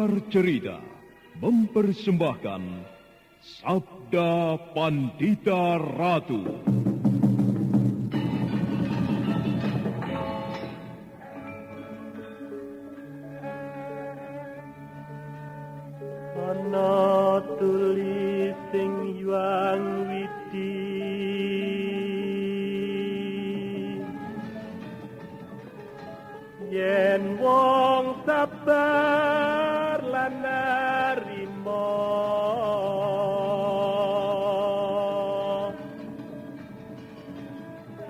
Pengantar Cerita mempersembahkan Sabda Pandita Ratu. Ana tulis sing yuang widi yen wong sabar lan narima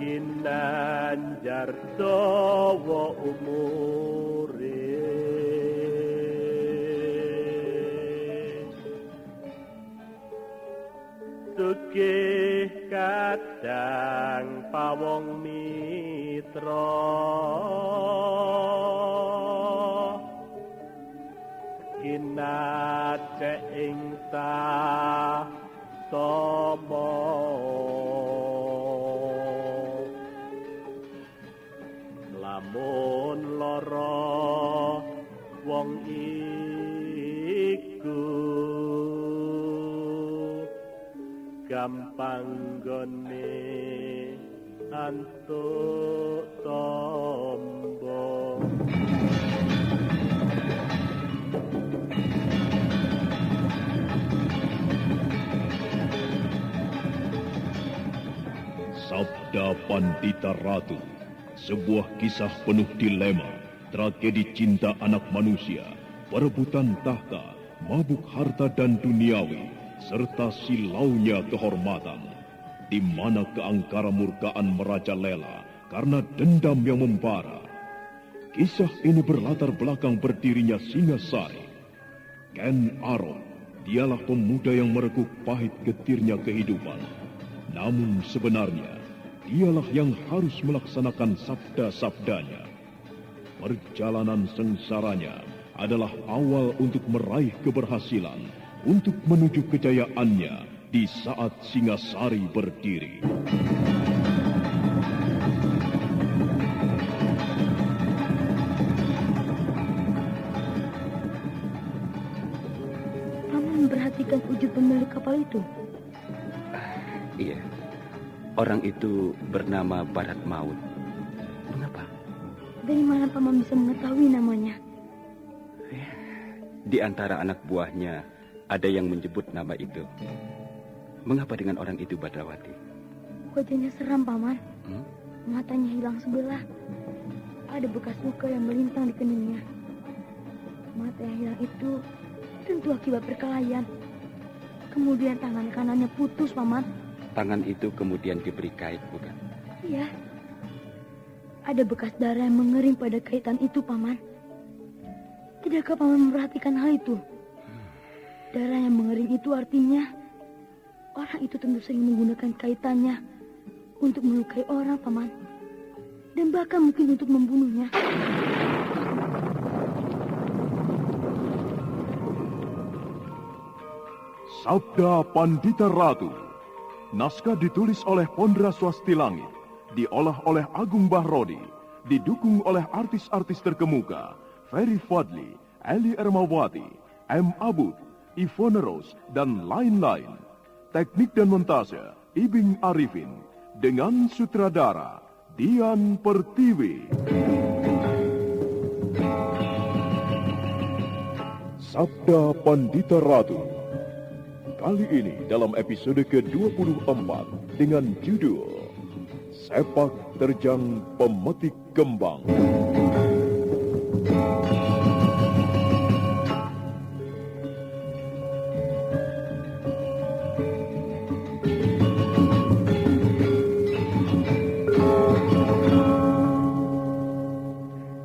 kinanjar dawa umure sugih kadang pawong mitra kinate ing somo lamun lara wong iku gampang gone antuk tombo. Sabda Pandita Ratu, sebuah kisah penuh dilema, tragedi cinta anak manusia, perebutan tahta, mabuk harta dan duniawi, serta silaunya kehormatan, di mana keangkara murkaan merajalela karena dendam yang membara. Kisah ini berlatar belakang berdirinya Singasari. Ken Arok, dialah pemuda yang merekuk pahit getirnya kehidupan. Namun sebenarnya, dialah yang harus melaksanakan sabda-sabdanya. Perjalanan sengsaranya adalah awal untuk meraih keberhasilan, untuk menuju kejayaannya di saat Singasari berdiri. Paman memperhatikan wujud pemilik kapal itu? Iya, orang itu bernama Barat Maut. Mengapa? Dari mana Paman bisa mengetahui namanya? Di antara anak buahnya ada yang menyebut nama itu. Mengapa dengan orang itu, Badrawati? Wajahnya seram, Paman. Matanya hilang sebelah. Ada bekas luka yang melintang di keningnya. Mata yang hilang itu tentu akibat perkelahian. Kemudian tangan kanannya putus, Paman. Tangan itu kemudian diberi kait, bukan? Iya. Ada bekas darah yang mengering pada kaitan itu, Paman. Tidakkah Paman memperhatikan hal itu? Darah yang mengering itu artinya orang itu tentu sering menggunakan kaitannya untuk melukai orang, Paman. Dan bahkan mungkin untuk membunuhnya. Sabda Pandita Ratu. Naskah ditulis oleh Pondra Swasti Langit, diolah oleh Agung Bahrodi, didukung oleh artis-artis terkemuka, Ferry Fadli, Eli Ermawati, M. Abud, Ivone Rose, dan lain-lain. Teknik dan montase, Ibing Arifin, dengan sutradara, Dian Pertiwi. Sabda Pandita Ratu. Kali ini dalam episode ke-24 dengan judul Sepak Terjang Pemetik Kembang.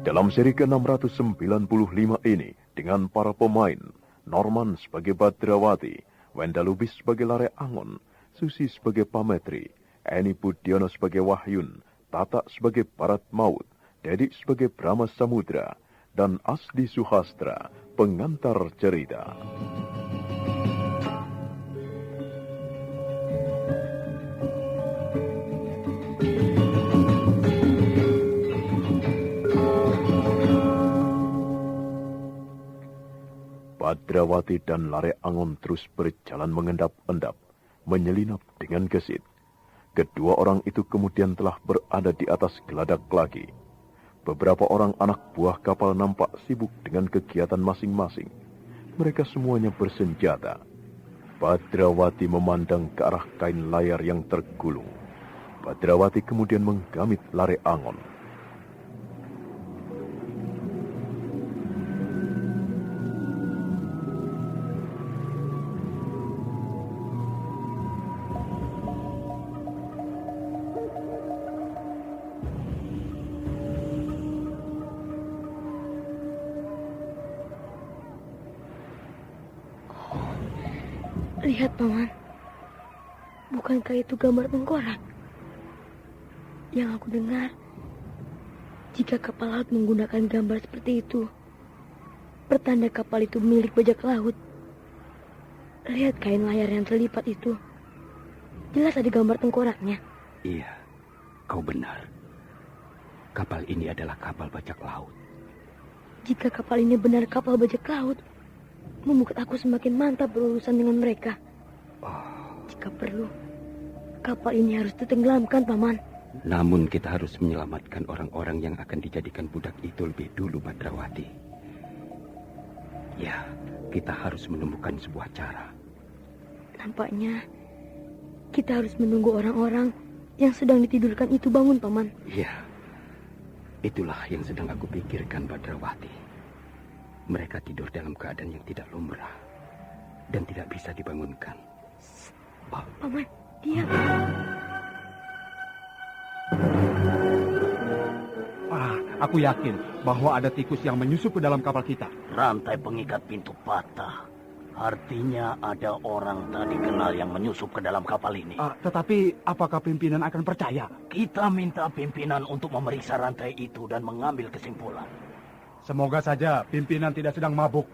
Dalam seri ke-695 ini dengan para pemain, Norman sebagai Badrawati, Wenda Lubis sebagai Lare Angon, Susi sebagai Pametri, Eni Budiono sebagai Wahyun, Tata sebagai Barat Maut, Dedik sebagai Brahma Samudra, dan Asdi Suhastra, pengantar cerita. Badrawati dan Lare Angon terus berjalan mengendap-endap, menyelinap dengan gesit. Kedua orang itu kemudian telah berada di atas geladak lagi. Beberapa orang anak buah kapal nampak sibuk dengan kegiatan masing-masing. Mereka semuanya bersenjata. Badrawati memandang ke arah kain layar yang tergulung. Badrawati kemudian menggamit Lare Angon. Lihat, Paman. Bukankah itu gambar tengkorak? Yang aku dengar, jika kapal laut menggunakan gambar seperti itu, pertanda kapal itu milik bajak laut. Lihat kain layar yang terlipat itu. Jelas ada gambar tengkoraknya. Iya, kau benar. Kapal ini adalah kapal bajak laut. Jika kapal ini benar kapal bajak laut, membuat aku semakin mantap berurusan dengan mereka. Jika perlu, kapal ini harus ditenggelamkan, Paman. Namun kita harus menyelamatkan orang-orang yang akan dijadikan budak itu lebih dulu, Badrawati. Ya, kita harus menemukan sebuah cara. Nampaknya kita harus menunggu orang-orang yang sedang ditidurkan itu bangun, Paman. Iya, itulah yang sedang aku pikirkan, Badrawati. Mereka tidur dalam keadaan yang tidak lumrah dan tidak bisa dibangunkan. Paman, diam. Aku yakin bahwa ada tikus yang menyusup ke dalam kapal kita. Rantai pengikat pintu patah. Artinya ada orang tak dikenal yang menyusup ke dalam kapal ini. Tetapi apakah pimpinan akan percaya? Kita minta pimpinan untuk memeriksa rantai itu dan mengambil kesimpulan. Semoga saja pimpinan tidak sedang mabuk.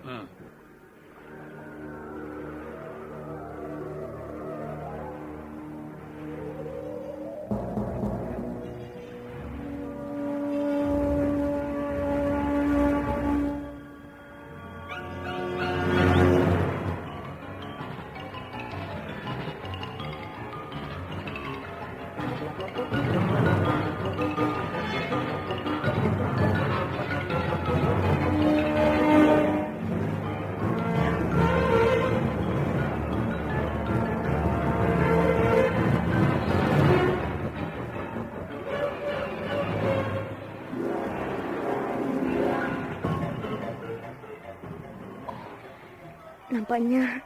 Nampaknya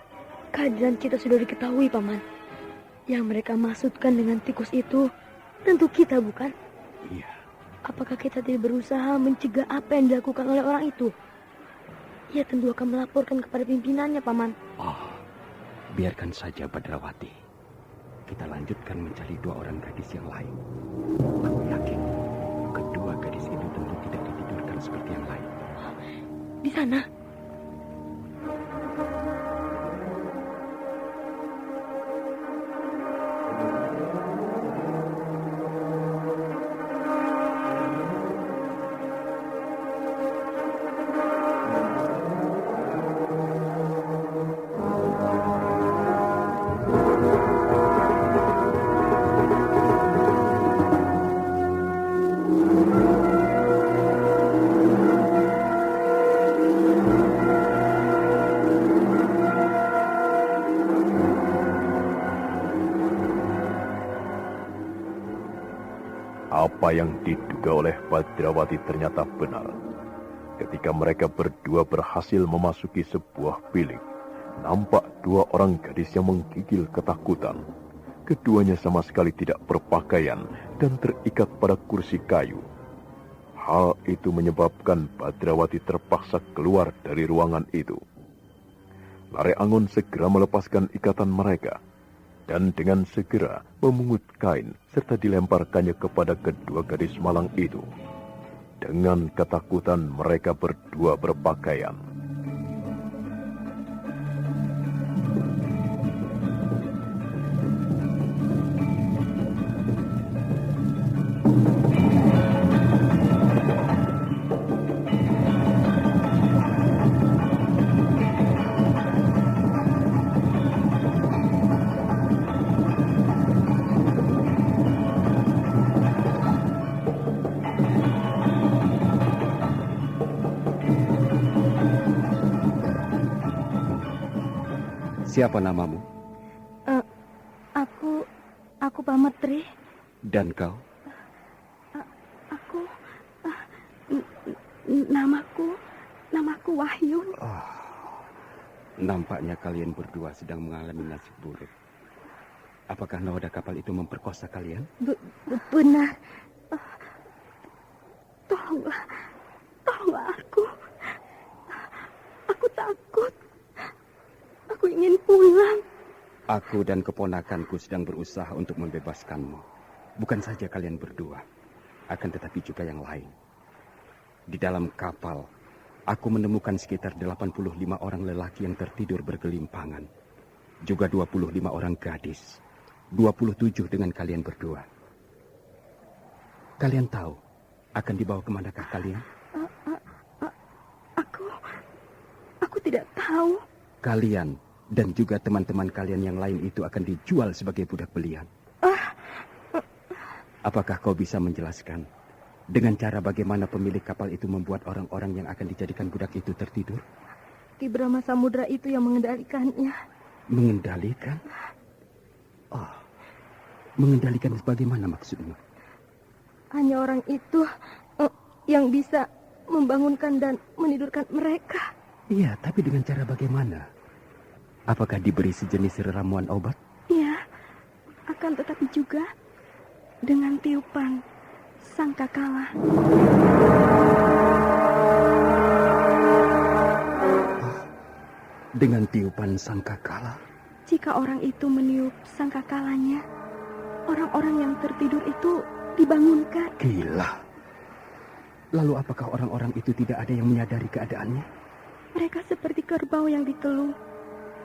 kehadiran kita sudah diketahui, Paman. Yang mereka maksudkan dengan tikus itu tentu kita, bukan? Iya. Apakah kita tidak berusaha mencegah apa yang dilakukan oleh orang itu? Ia tentu akan melaporkan kepada pimpinannya, Paman. Biarkan saja, Badrawati. Kita lanjutkan mencari dua orang gadis yang lain. Aku yakin kedua gadis itu tentu tidak ditidurkan seperti yang lain. Di sana. Apa yang diduga oleh Badrawati ternyata benar. Ketika mereka berdua berhasil memasuki sebuah bilik, nampak dua orang gadis yang menggigil ketakutan. Keduanya sama sekali tidak berpakaian dan terikat pada kursi kayu. Hal itu menyebabkan Badrawati terpaksa keluar dari ruangan itu. Lare Angon segera melepaskan ikatan mereka dan dengan segera memungut kain serta dilemparkannya kepada kedua gadis malang itu. Dengan ketakutan mereka berdua berpakaian. Siapa namamu? Aku Pametri. Dan kau? Aku namaku Wahyu. Nampaknya kalian berdua sedang mengalami nasib buruk. Apakah nahoda kapal itu memperkosa kalian? Benar. Tolonglah aku. Aku takut. Aku ingin pulang. Aku dan keponakanku sedang berusaha untuk membebaskanmu. Bukan saja kalian berdua, akan tetapi juga yang lain. Di dalam kapal, aku menemukan sekitar 85 orang lelaki yang tertidur bergelimpangan. Juga 25 orang gadis. 27 dengan kalian berdua. Kalian tahu akan dibawa kemanakah kalian? Aku tidak tahu. Kalian dan juga teman-teman kalian yang lain itu akan dijual sebagai budak belian. Apakah kau bisa menjelaskan dengan cara bagaimana pemilik kapal itu membuat orang-orang yang akan dijadikan budak itu tertidur? Ki Brahma Samudra itu yang mengendalikannya. Mengendalikan? Mengendalikan bagaimana maksudmu? Hanya orang itu yang bisa membangunkan dan menidurkan mereka. Iya, tapi dengan cara bagaimana? Apakah diberi sejenis ramuan obat? Iya, akan tetapi juga dengan tiupan sangkakala. Dengan tiupan sangkakala? Jika orang itu meniup sangkakalanya, orang-orang yang tertidur itu dibangunkan. Gila. Lalu apakah orang-orang itu tidak ada yang menyadari keadaannya? Mereka seperti kerbau yang diteluh,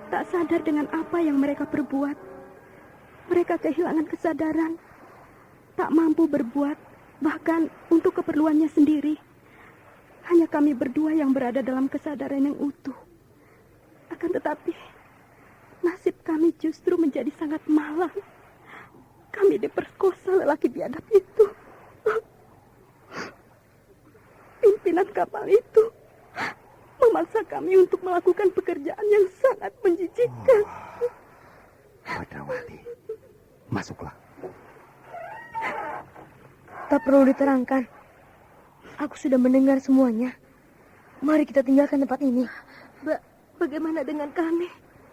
tak sadar dengan apa yang mereka perbuat. Mereka kehilangan kesadaran, tak mampu berbuat, bahkan untuk keperluannya sendiri. Hanya kami berdua yang berada dalam kesadaran yang utuh. Akan tetapi, nasib kami justru menjadi sangat malang. Kami diperkosa lelaki biadab itu. Pimpinan kapal itu memaksa kami untuk melakukan pekerjaan yang sangat menjijikkan. Padrawati, masuklah. Tak perlu diterangkan. Aku sudah mendengar semuanya. Mari kita tinggalkan tempat ini. Bagaimana dengan kami?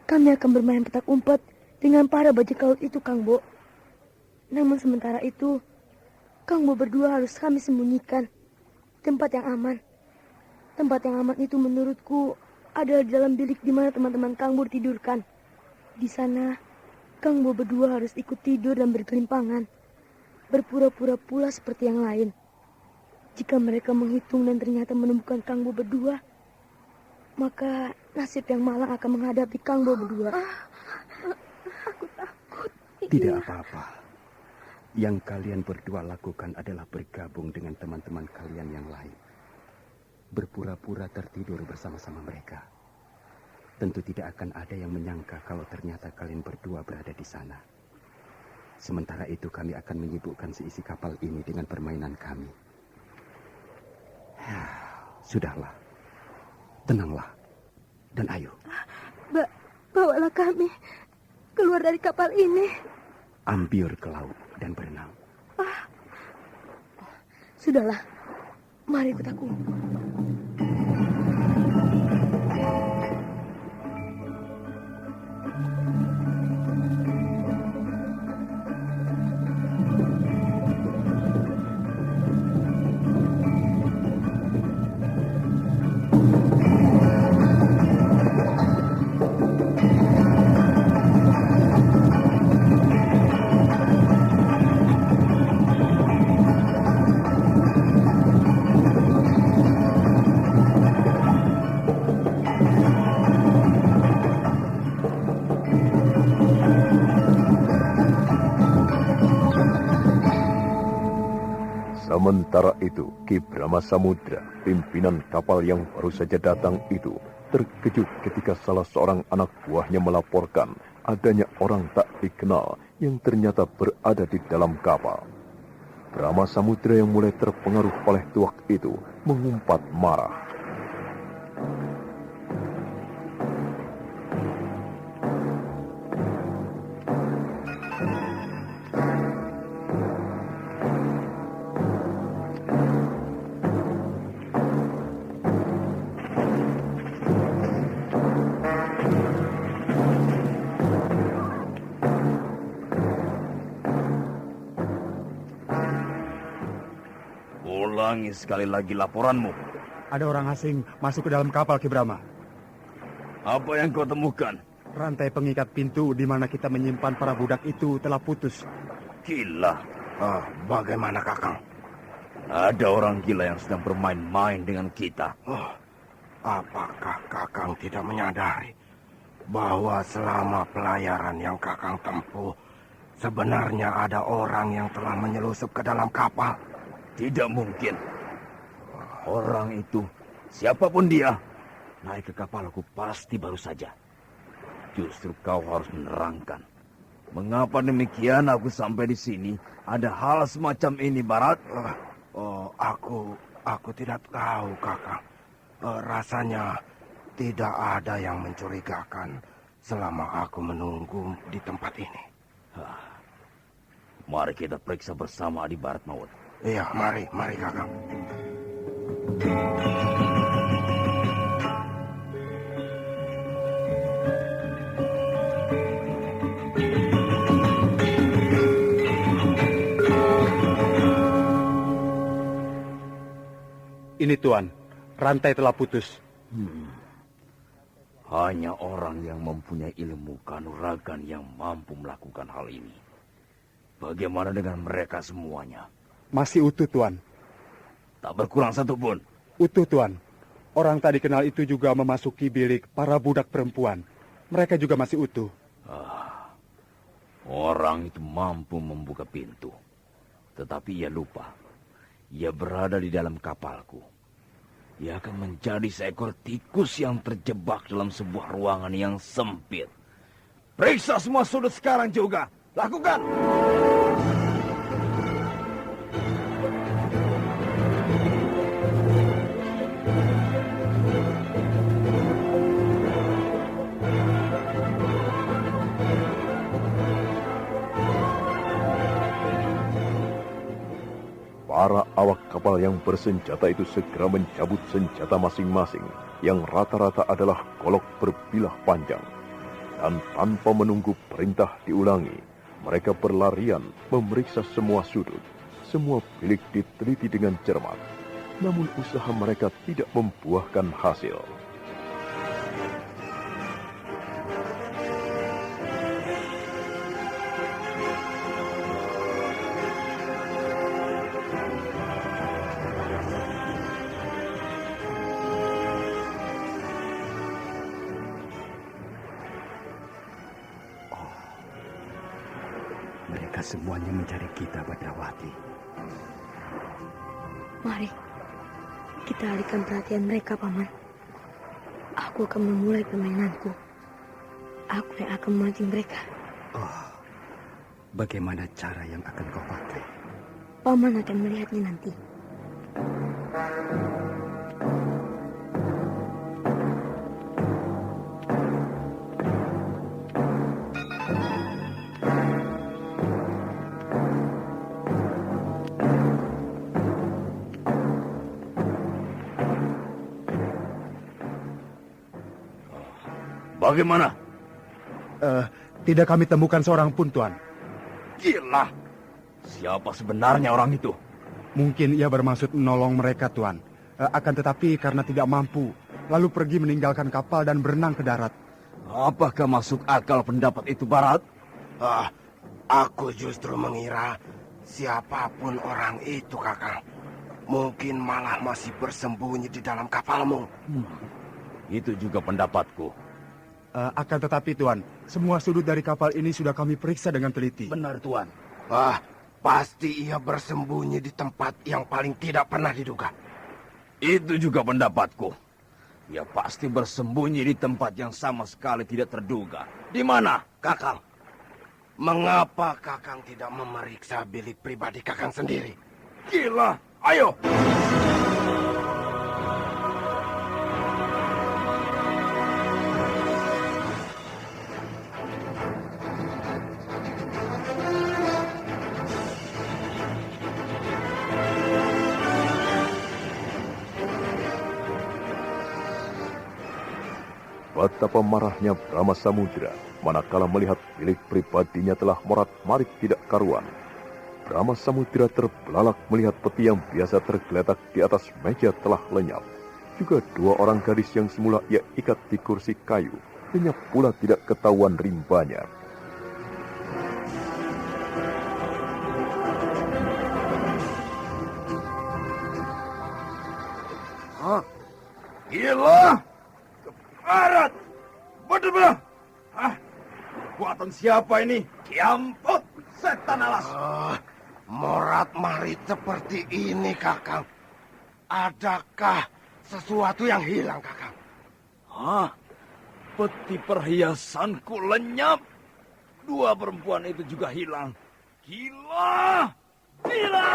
Kami akan bermain petak umpet dengan para bajak laut itu, Kang Bo. Namun sementara itu, Kang Bo berdua harus kami sembunyikan. Tempat yang aman. Tempat yang aman itu menurutku adalah di dalam bilik di mana teman-teman Kang Bo tidurkan. Di sana, Kang Bo berdua harus ikut tidur dan bergelimpangan. Berpura-pura pula seperti yang lain. Jika mereka menghitung dan ternyata menemukan Kang Bo berdua, maka nasib yang malang akan menghadapi Kang Bo berdua. Aku takut. Tidak apa-apa. Yang kalian berdua lakukan adalah bergabung dengan teman-teman kalian yang lain. Berpura-pura tertidur bersama-sama mereka. Tentu tidak akan ada yang menyangka kalau ternyata kalian berdua berada di sana. Sementara itu kami akan menyibukkan seisi kapal ini dengan permainan kami. Sudahlah. Tenanglah. Dan ayo. Bawalah kami keluar dari kapal ini. Ambyur ke laut dan berenang. Sudahlah. Mari ikut aku. Sementara itu, Ki Brahma Samudra, pimpinan kapal yang baru saja datang itu, terkejut ketika salah seorang anak buahnya melaporkan adanya orang tak dikenal yang ternyata berada di dalam kapal. Brahma Samudra yang mulai terpengaruh oleh tuak itu mengumpat marah. Ulangi sekali lagi laporanmu. Ada orang asing masuk ke dalam kapal Ki Brahma. Apa yang kau temukan? Rantai pengikat pintu di mana kita menyimpan para budak itu telah putus. Gila. Bagaimana Kakang? Ada orang gila yang sedang bermain-main dengan kita. Apakah Kakang tidak menyadari bahwa selama pelayaran yang Kakang tempuh, sebenarnya ada orang yang telah menyelusup ke dalam kapal? Tidak mungkin. Orang itu, siapapun dia, naik ke kapalku pasti baru saja. Justru kau harus menerangkan. Mengapa demikian aku sampai di sini? Ada hal semacam ini, Barat? Aku tidak tahu, Kakang. Rasanya tidak ada yang mencurigakan selama aku menunggu di tempat ini. Mari kita periksa bersama di Barat Maut. Iya, mari Kakang. Ini Tuan, rantai telah putus. Hanya orang yang mempunyai ilmu kanuragan yang mampu melakukan hal ini. Bagaimana dengan mereka semuanya? Masih utuh Tuan. Tak berkurang satupun. Utuh Tuan. Orang tadi kenal itu juga memasuki bilik para budak perempuan. Mereka juga masih utuh. Orang itu mampu membuka pintu. Tetapi ia lupa. Ia berada di dalam kapalku. Ia akan menjadi seekor tikus yang terjebak dalam sebuah ruangan yang sempit. Periksa semua sudut sekarang juga. Lakukan! Para awak kapal yang bersenjata itu segera mencabut senjata masing-masing yang rata-rata adalah golok berbilah panjang. Dan tanpa menunggu perintah diulangi, mereka berlarian memeriksa semua sudut. Semua bilik diteliti dengan cermat. Namun usaha mereka tidak membuahkan hasil. Mereka semuanya mencari kita, Badrawati. Mari, kita alihkan perhatian mereka, Paman. Aku akan memulai permainanku. Aku yang akan memancing mereka. Bagaimana cara yang akan kau pakai? Paman akan melihatnya nanti. Bagaimana? Tidak kami temukan seorang pun, Tuan. Gila! Siapa sebenarnya orang itu? Mungkin ia bermaksud menolong mereka, Tuan. Akan tetapi karena tidak mampu, lalu pergi meninggalkan kapal dan berenang ke darat. Apakah masuk akal pendapat itu, Barat? Aku justru mengira siapapun orang itu, Kakang. Mungkin malah masih bersembunyi di dalam kapalmu. Itu juga pendapatku. Akan tetapi, Tuan, semua sudut dari kapal ini sudah kami periksa dengan teliti. Benar, Tuan. Pasti ia bersembunyi di tempat yang paling tidak pernah diduga. Itu juga pendapatku. Ia pasti bersembunyi di tempat yang sama sekali tidak terduga. Di mana? Kakang, mengapa Kakang tidak memeriksa bilik pribadi Kakang sendiri? Gila! Ayo! Betapa marahnya Brahma Samudra manakala melihat bilik pribadinya telah morat-marit tidak karuan. Brahma Samudra terbelalak melihat peti yang biasa tergeletak di atas meja telah lenyap. Juga dua orang gadis yang semula ia ikat di kursi kayu, lenyap pula tidak ketahuan rimbanya. Gila! Keparat! Benar-benar! Buatan siapa ini? Kiamput! Setan alas! Morat marit seperti ini, Kakang. Adakah sesuatu yang hilang, Kakang? Peti perhiasanku lenyap. Dua perempuan itu juga hilang. Gila! Gila!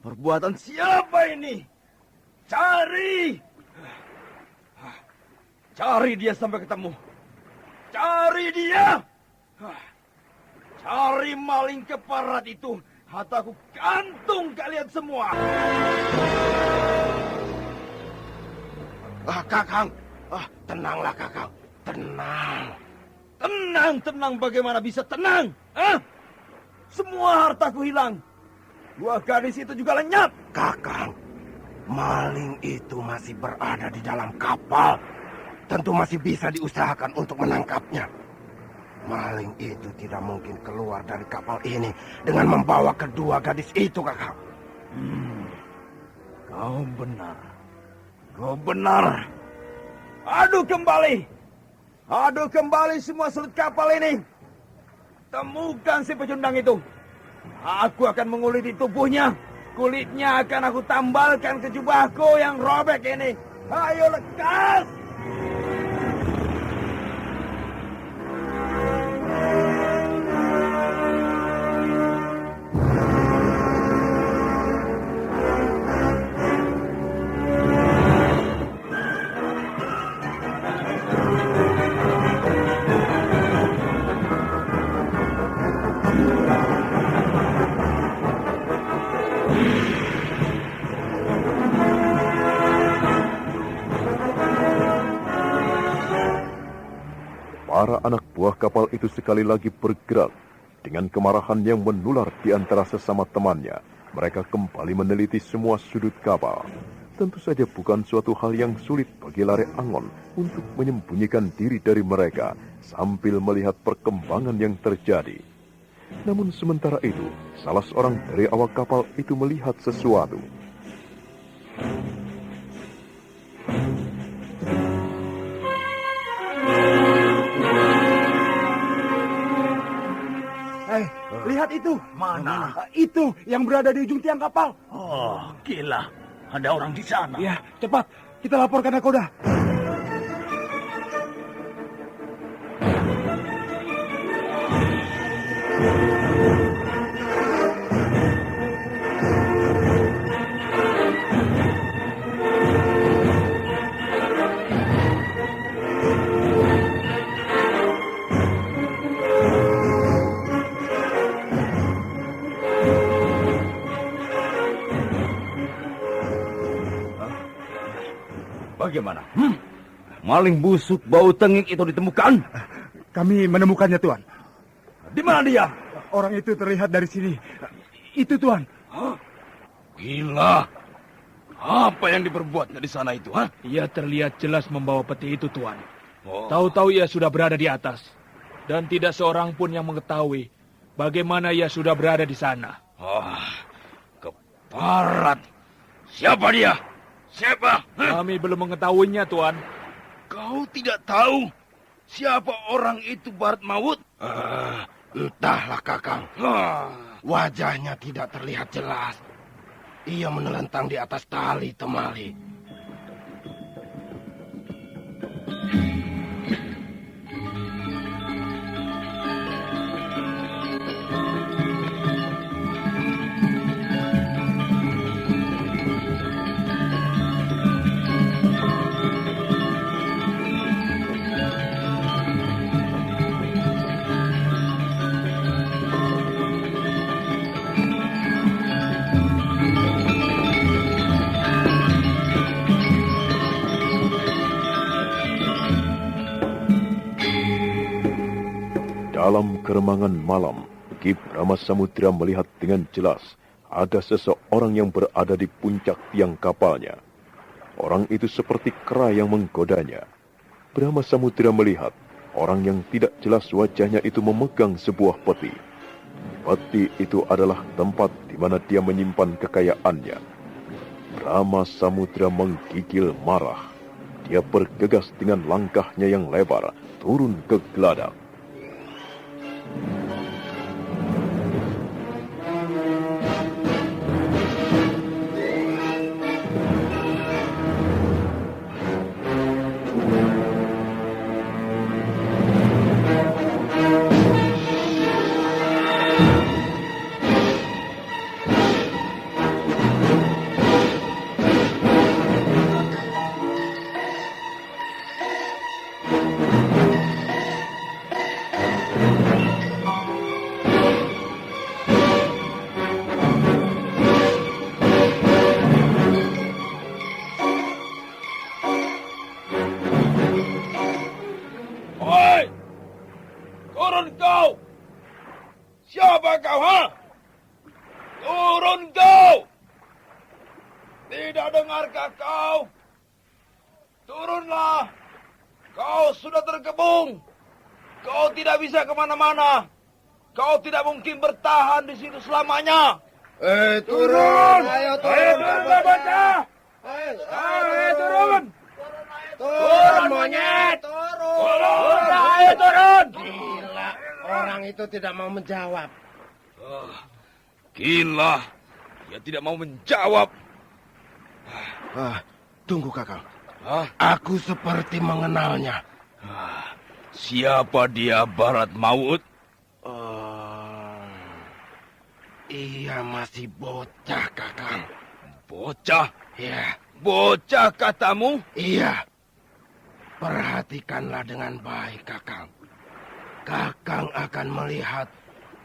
Perbuatan siapa ini? Cari! Cari dia sampai ketemu. Cari dia! Cari maling keparat itu. Hataku gantung kalian semua. Kakang, tenanglah, Kakang. Tenang. Tenang bagaimana bisa tenang? Semua hartaku hilang. Dua gadis itu juga lenyap. Kakang, maling itu masih berada di dalam kapal. Tentu masih bisa diusahakan untuk menangkapnya. Maling itu tidak mungkin keluar dari kapal ini dengan membawa kedua gadis itu, Kakang. Kau benar. Adu kembali semua selut kapal ini. Temukan si pecundang itu. Aku akan menguliti tubuhnya. Kulitnya akan aku tambalkan ke jubahku yang robek ini. Ayo lekas! Para anak buah kapal itu sekali lagi bergerak. Dengan kemarahan yang menular di antara sesama temannya, mereka kembali meneliti semua sudut kapal. Tentu saja bukan suatu hal yang sulit bagi Lare Angon untuk menyembunyikan diri dari mereka sambil melihat perkembangan yang terjadi. Namun sementara itu, salah seorang dari awak kapal itu melihat sesuatu. Lihat itu. Mana? Itu yang berada di ujung tiang kapal. Oh, gila. Ada orang di sana. Ya, cepat. Kita laporkan Nakoda. Bagaimana? Maling busuk bau tengik itu ditemukan? Kami menemukannya, Tuan. Di mana dia? Orang itu terlihat dari sini. Itu, Tuan. Gila. Apa yang diperbuatnya di sana itu? Ia terlihat jelas membawa peti itu, Tuan. Tahu-tahu ia sudah berada di atas. Dan tidak seorang pun yang mengetahui bagaimana ia sudah berada di sana. Keparat. Siapa dia? Siapa? Kami belum mengetahuinya, Tuan. Kau tidak tahu siapa orang itu Barat Maut? Entahlah, Kakang. Wajahnya tidak terlihat jelas. Ia menelentang di atas tali temali. Dalam keremangan malam, Ki Brahma Samudra melihat dengan jelas ada seseorang yang berada di puncak tiang kapalnya. Orang itu seperti kera yang menggodanya. Brahma Samudra melihat orang yang tidak jelas wajahnya itu memegang sebuah peti. Peti itu adalah tempat di mana dia menyimpan kekayaannya. Brahma Samudra menggigil marah. Dia bergegas dengan langkahnya yang lebar, turun ke geladak. Turun kau! Siapa kau, ha? Turun kau! Tidak dengarkah kau? Turunlah! Kau sudah terkebung. Kau tidak bisa kemana-mana. Kau tidak mungkin bertahan di situ selamanya. Turun! Ayo turun! bocah! Turun! Turun, monyet! Turun! Ayo turun! Gila, orang itu tidak mau menjawab. Gila, dia tidak mau menjawab. Tunggu, Kakang. Hah? Aku seperti mengenalnya. Siapa dia, Barat Maut? Ia masih bocah, Kakang. Bocah? Ya, Bocah katamu? iya. Perhatikanlah dengan baik, Kakang. Kakang akan melihat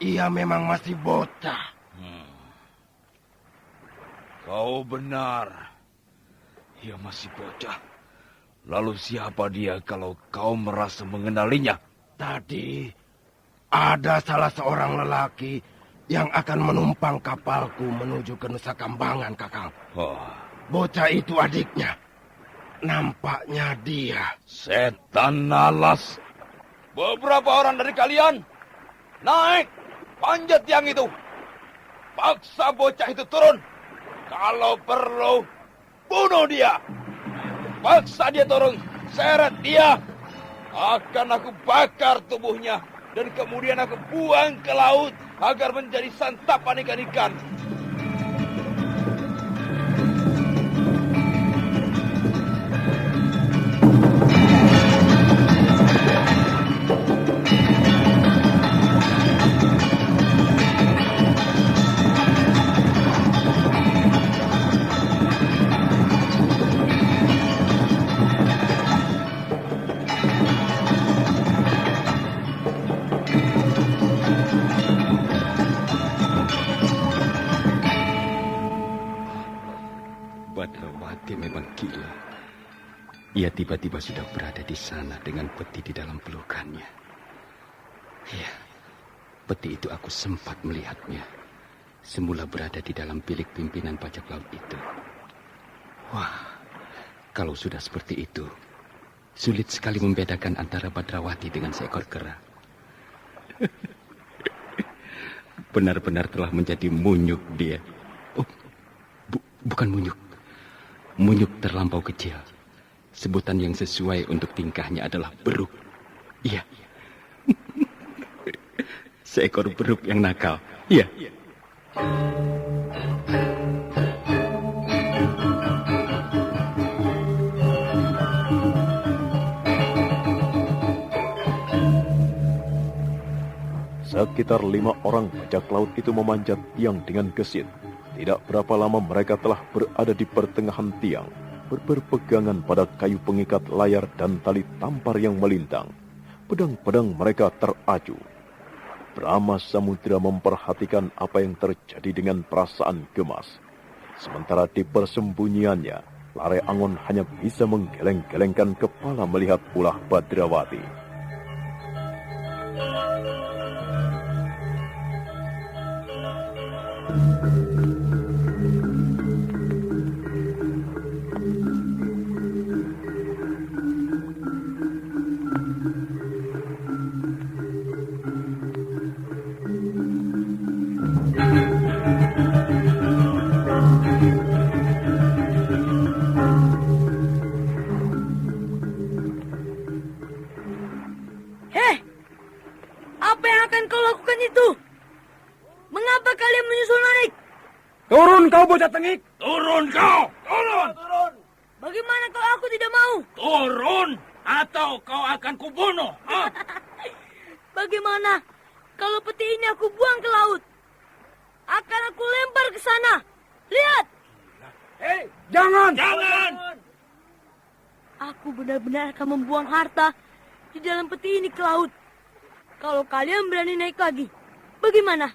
ia memang masih bocah. Kau benar. Ia masih bocah. Lalu siapa dia kalau kau merasa mengenalinya? Tadi ada salah seorang lelaki yang akan menumpang kapalku menuju ke Nusa Kambangan, Kakang. Bocah itu adiknya. Nampaknya dia. Setan nalas. Beberapa orang dari kalian naik, panjat tiang itu. Paksa bocah itu turun. Kalau perlu, bunuh dia. Paksa dia turun, seret dia. Akan aku bakar tubuhnya dan kemudian aku buang ke laut agar menjadi santapan ikan-ikan. Badrawati memang gila. Ia tiba-tiba sudah berada di sana dengan peti di dalam pelukannya. Ya, peti itu aku sempat melihatnya. Semula berada di dalam bilik pimpinan bajak laut itu. Wah, kalau sudah seperti itu, sulit sekali membedakan antara Badrawati dengan seekor kera. Benar-benar telah menjadi munyuk dia. Oh, bukan munyuk. Munyuk terlampau kecil. Sebutan yang sesuai untuk tingkahnya adalah beruk. Iya. Seekor beruk yang nakal. Iya. Sekitar 5 orang bajak laut itu memanjat tiang dengan gesit. Tidak berapa lama mereka telah berada di pertengahan tiang, berpegangan pada kayu pengikat layar dan tali tampar yang melintang. Pedang-pedang mereka teracu. Brahma Samudra memperhatikan apa yang terjadi dengan perasaan gemas. Sementara di persembunyiannya, Lare Angon hanya bisa menggeleng-gelengkan kepala melihat ulah Badrawati. Hei, apa yang akan kau lakukan itu? Mengapa kalian menyusul naik? Turun kau bocah tengik! Turun kau! Turun! Bagaimana kalau aku tidak mau? Turun! Atau kau akan kubunuh! Bagaimana kalau peti ini aku buang ke laut? Akan aku lempar ke sana. Lihat! Hei, jangan! Jangan! Aku benar-benar akan membuang harta di dalam peti ini ke laut. Kalau kalian berani naik lagi, bagaimana?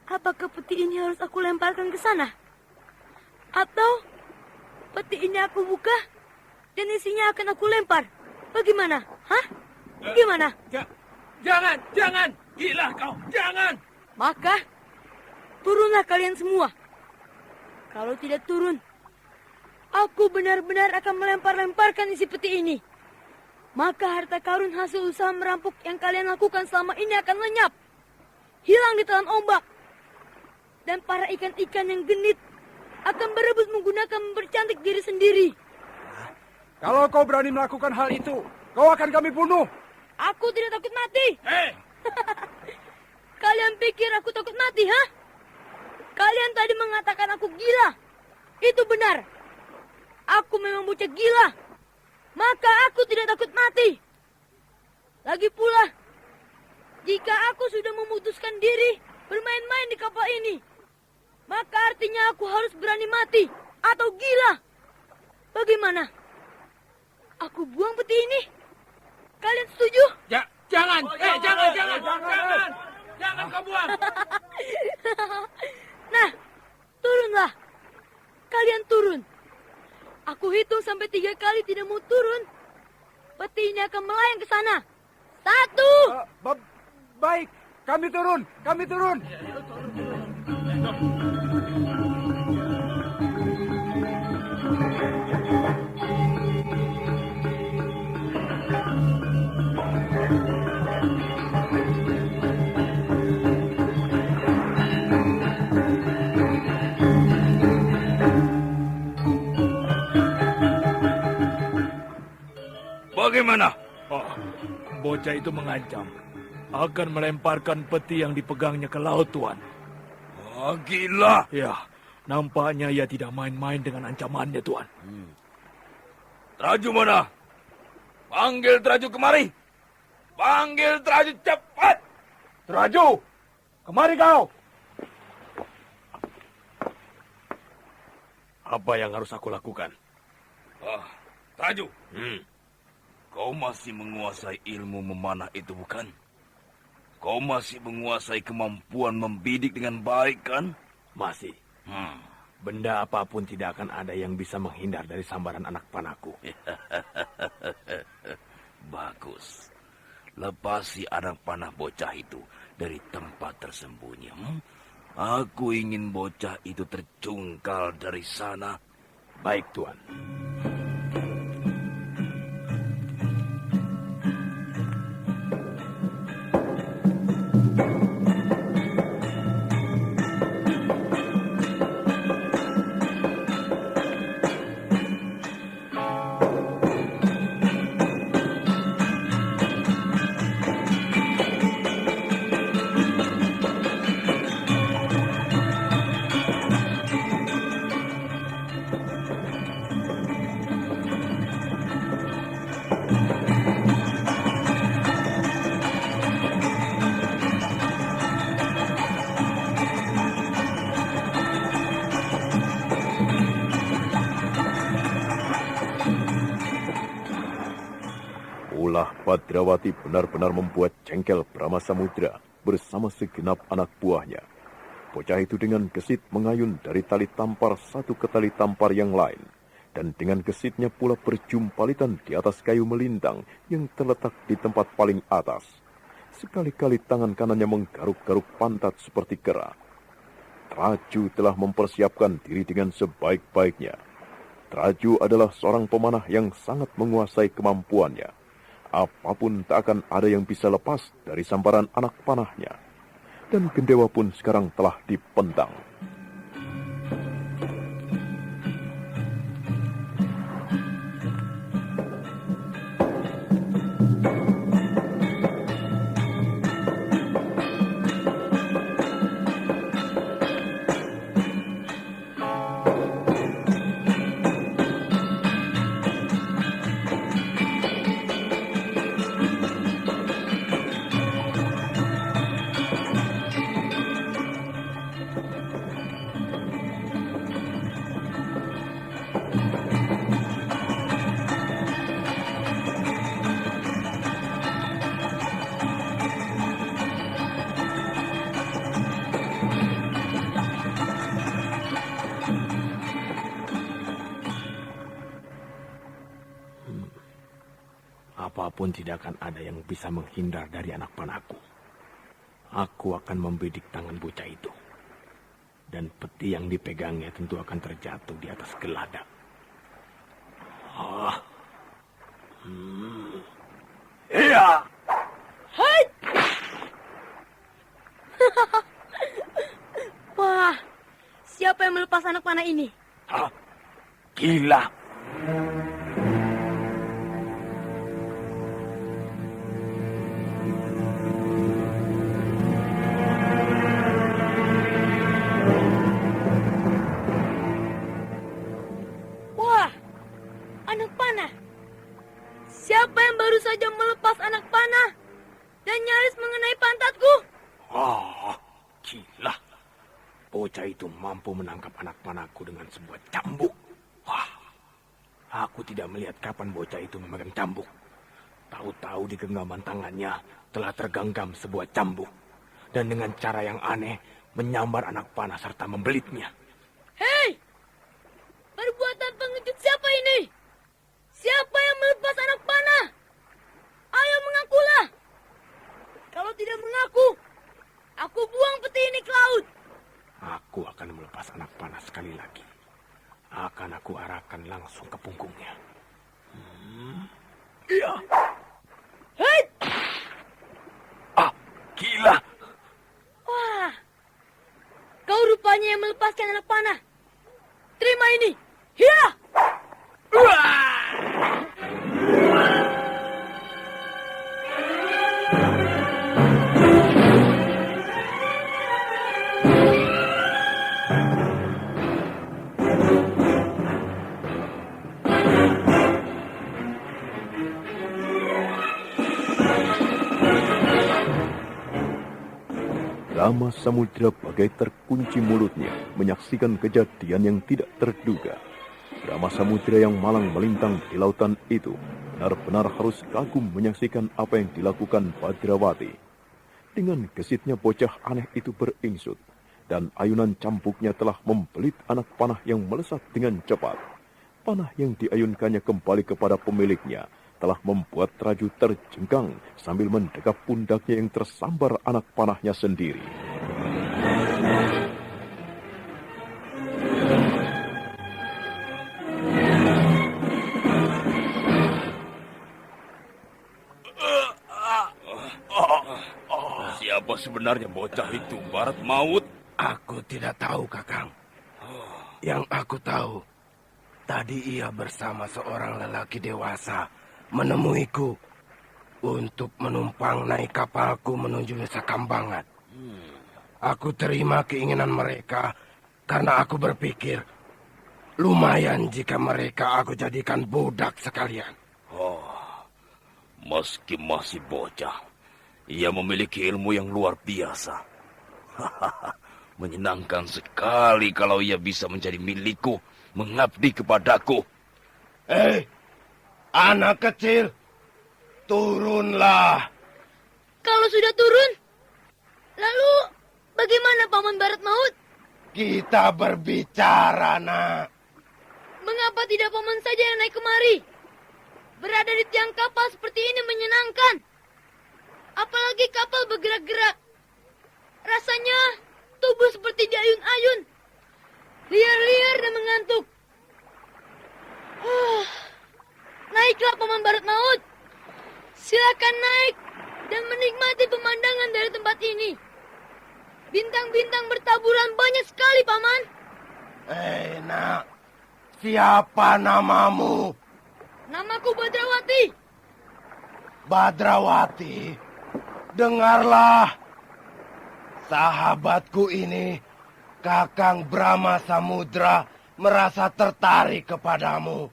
Apakah peti ini harus aku lemparkan ke sana? Atau peti ini aku buka dan isinya akan aku lempar? Bagaimana? Hah? Bagaimana? Jangan! Gila kau! Jangan! Maka turunlah kalian semua. Kalau tidak turun, aku benar-benar akan melempar-lemparkan isi peti ini. Maka harta karun hasil usaha merampok yang kalian lakukan selama ini akan lenyap. Hilang di telan ombak. Dan para ikan-ikan yang genit akan berebut menggunakan mempercantik diri sendiri. Kalau kau berani melakukan hal itu, kau akan kami bunuh. Aku tidak takut mati. Hei! Kalian pikir aku takut mati, ha? Kalian tadi mengatakan aku gila. Itu benar. Aku memang bocah gila. Maka aku tidak takut mati. Lagi pula, jika aku sudah memutuskan diri bermain-main di kapal ini, maka artinya aku harus berani mati atau gila. Bagaimana? Aku buang peti ini? Kalian setuju? Jangan! Jangan! Jangan kau buang! Nah, turunlah. Kalian turun. Aku hitung sampai 3 kali tidak mau turun. Peti ini akan melayang ke sana. 1. Baik, kami turun. Bagaimana? Bocah itu mengancam akan melemparkan peti yang dipegangnya ke laut, Tuan. Gila! Ya, nampaknya ia tidak main-main dengan ancamannya, Tuan. Traju mana? Panggil Traju kemari! Panggil Traju cepat! Traju, kemari kau. Apa yang harus aku lakukan? Traju, kau masih menguasai ilmu memanah itu, bukan? Kau masih menguasai kemampuan membidik dengan baik, kan? Masih. Benda apapun tidak akan ada yang bisa menghindar dari sambaran anak panahku. Bagus. Lepasi anak panah bocah itu dari tempat tersembunyi. Aku ingin bocah itu tercungkal dari sana. Baik, Tuan. Ulah Badrawati benar-benar membuat jengkel Brahma Samudra bersama segenap anak buahnya. Bocah itu dengan gesit mengayun dari tali tampar satu ke tali tampar yang lain. Dan dengan gesitnya pula berjumpalitan di atas kayu melintang yang terletak di tempat paling atas. Sekali-kali tangan kanannya menggaruk-garuk pantat seperti kera. Traju telah mempersiapkan diri dengan sebaik-baiknya. Traju adalah seorang pemanah yang sangat menguasai kemampuannya. Apapun tak akan ada yang bisa lepas dari sambaran anak panahnya. Dan Gendewa pun sekarang telah dipentang. Apapun tidak akan ada yang bisa menghindar dari anak panahku. Aku akan membidik tangan bocah itu. Dan peti yang dipegangnya tentu akan terjatuh di atas geladak. Iya. Hai! Wah, siapa yang melepas anak panah ini? Gila. Wah, anak panah. Siapa yang baru saja melepas anak panah dan nyaris mengenai pantatku? Gila. Bocah itu mampu menangkap anak panahku dengan sebuah cambuk. Wah, aku tidak melihat kapan bocah itu memegang cambuk. Tahu-tahu di genggaman tangannya telah tergenggam sebuah cambuk. Dan dengan cara yang aneh menyambar anak panah serta membelitnya. Hei! Perbuatan pengecut siapa ini? Siapa yang melepas anak panah? Ayo mengakulah. Kalau tidak mengaku, aku buang peti ini ke laut. Aku akan melepas anak panah sekali lagi. Akan aku arahkan langsung ke punggungnya. Iya. Hei! Gila. Wah, kau rupanya yang melepaskan anak panah. Terima ini. Hiya! Rama Samudra bagai terkunci mulutnya menyaksikan kejadian yang tidak terduga. Rama Samudra yang malang melintang di lautan itu benar-benar harus kagum menyaksikan apa yang dilakukan Badrawati. Dengan gesitnya bocah aneh itu beringsut dan ayunan cambuknya telah membelit anak panah yang melesat dengan cepat. Panah yang diayunkannya kembali kepada pemiliknya telah membuat Traju terjengkang sambil mendekap pundaknya yang tersambar anak panahnya sendiri. Siapa sebenarnya bocah itu, Barat Maut? Aku tidak tahu, Kakang. Yang aku tahu, tadi ia bersama seorang lelaki dewasa menemuiku untuk menumpang naik kapalku menuju Nusa Kambangan. Aku terima keinginan mereka karena aku berpikir lumayan jika mereka aku jadikan budak sekalian. Meski masih bocah, ia memiliki ilmu yang luar biasa. Menyenangkan sekali kalau ia bisa menjadi milikku, mengabdi kepadaku. Anak kecil, turunlah. Kalau sudah turun, lalu bagaimana Paman Barat Maut? Kita berbicara, nak. Mengapa tidak Paman saja yang naik kemari? Berada di tiang kapal seperti ini menyenangkan. Apalagi kapal bergerak-gerak. Rasanya tubuh seperti diayun-ayun. Liar-liar dan mengantuk. Naiklah Paman Barat Maut. Silakan naik dan menikmati pemandangan dari tempat ini. Bintang-bintang bertaburan banyak sekali, Paman. Nak, siapa namamu? Namaku Badrawati. Badrawati, dengarlah. Sahabatku ini, Kakang Brahma Samudra, merasa tertarik kepadamu.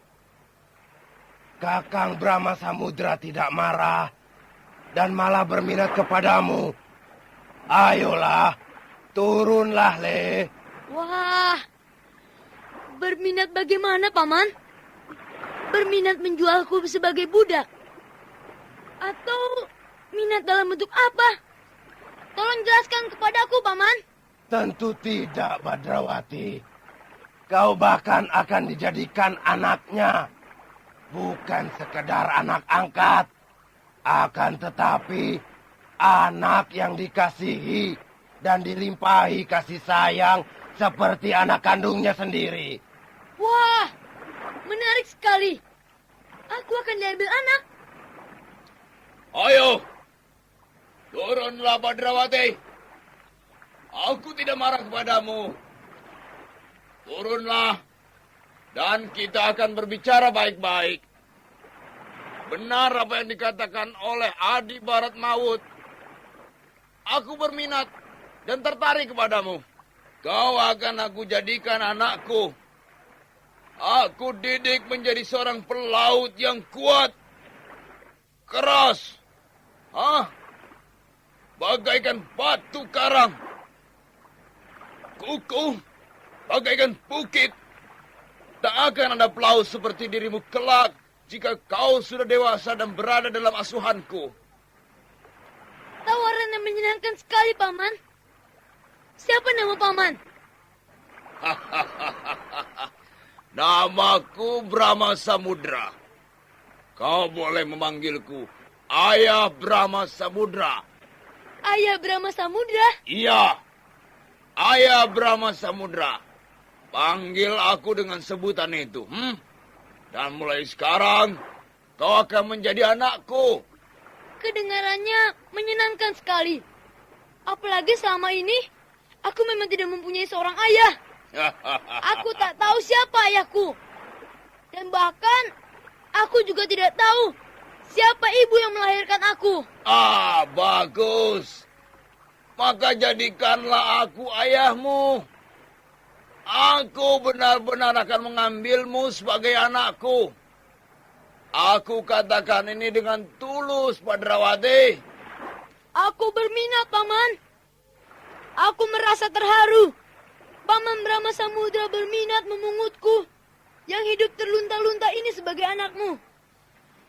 Kakang Brahma Samudra tidak marah dan malah berminat kepadamu. Ayolah, turunlah, Le. Wah, berminat bagaimana, Paman? Berminat menjualku sebagai budak? Atau minat dalam bentuk apa? Tolong jelaskan kepadaku, Paman. Tentu tidak, Badrawati. Kau bahkan akan dijadikan anaknya. Bukan sekedar anak angkat. Akan tetapi anak yang dikasihi dan dilimpahi kasih sayang seperti anak kandungnya sendiri. Wah, menarik sekali. Aku akan diambil anak. Ayo, turunlah Badrawati. Aku tidak marah kepadamu. Turunlah, dan kita akan berbicara baik-baik. Benar apa yang dikatakan oleh Adi Barat Maut. Aku berminat dan tertarik kepadamu. Kau akan aku jadikan anakku. Aku didik menjadi seorang pelaut yang kuat, keras, bagaikan batu karang, kukuh, bagaikan bukit. Tak akan ada pelaut seperti dirimu kelak jika kau sudah dewasa dan berada dalam asuhanku. Tawaran yang menyenangkan sekali, Paman. Siapa nama Paman? Namaku Brahma Samudra. Kau boleh memanggilku Ayah Brahma Samudra. Ayah Brahma Samudra? Iya, Ayah Brahma Samudra. Panggil aku dengan sebutan itu. Dan mulai sekarang, kau akan menjadi anakku. Kedengarannya menyenangkan sekali. Apalagi selama ini, aku memang tidak mempunyai seorang ayah. Aku tak tahu siapa ayahku. Dan bahkan, aku juga tidak tahu siapa ibu yang melahirkan aku. Bagus. Maka jadikanlah aku ayahmu. Aku benar-benar akan mengambilmu sebagai anakku. Aku katakan ini dengan tulus, Badrawati. Aku berminat, Paman. Aku merasa terharu. Paman Brahma Samudra berminat memungutku yang hidup terlunta-lunta ini sebagai anakmu.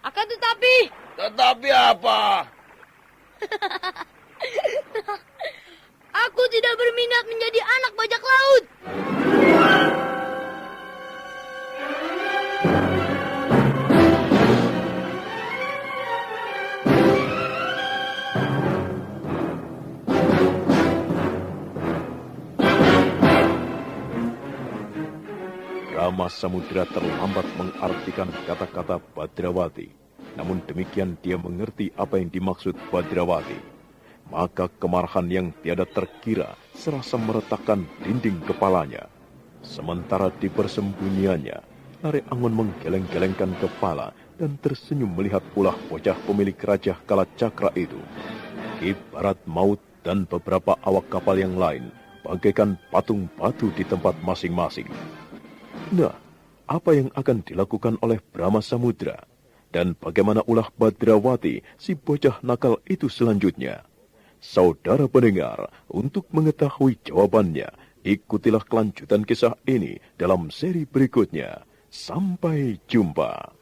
Akan tetapi... Tetapi apa? Aku tidak berminat menjadi anak bajak laut. Brahma Samudra terlambat mengartikan kata-kata Badrawati. Namun demikian dia mengerti apa yang dimaksud Badrawati. Maka kemarahan yang tiada terkira serasa meretakkan dinding kepalanya. Sementara di persembunyiannya, Nare Angon menggeleng-gelengkan kepala dan tersenyum melihat ulah bocah pemilik Raja Kalacakra itu. Ki Barat Maut dan beberapa awak kapal yang lain bagaikan patung batu di tempat masing-masing. Nah, apa yang akan dilakukan oleh Brahma Samudra? Dan bagaimana ulah Badrawati, si bocah nakal itu selanjutnya? Saudara pendengar, untuk mengetahui jawabannya, ikutilah kelanjutan kisah ini dalam seri berikutnya. Sampai jumpa.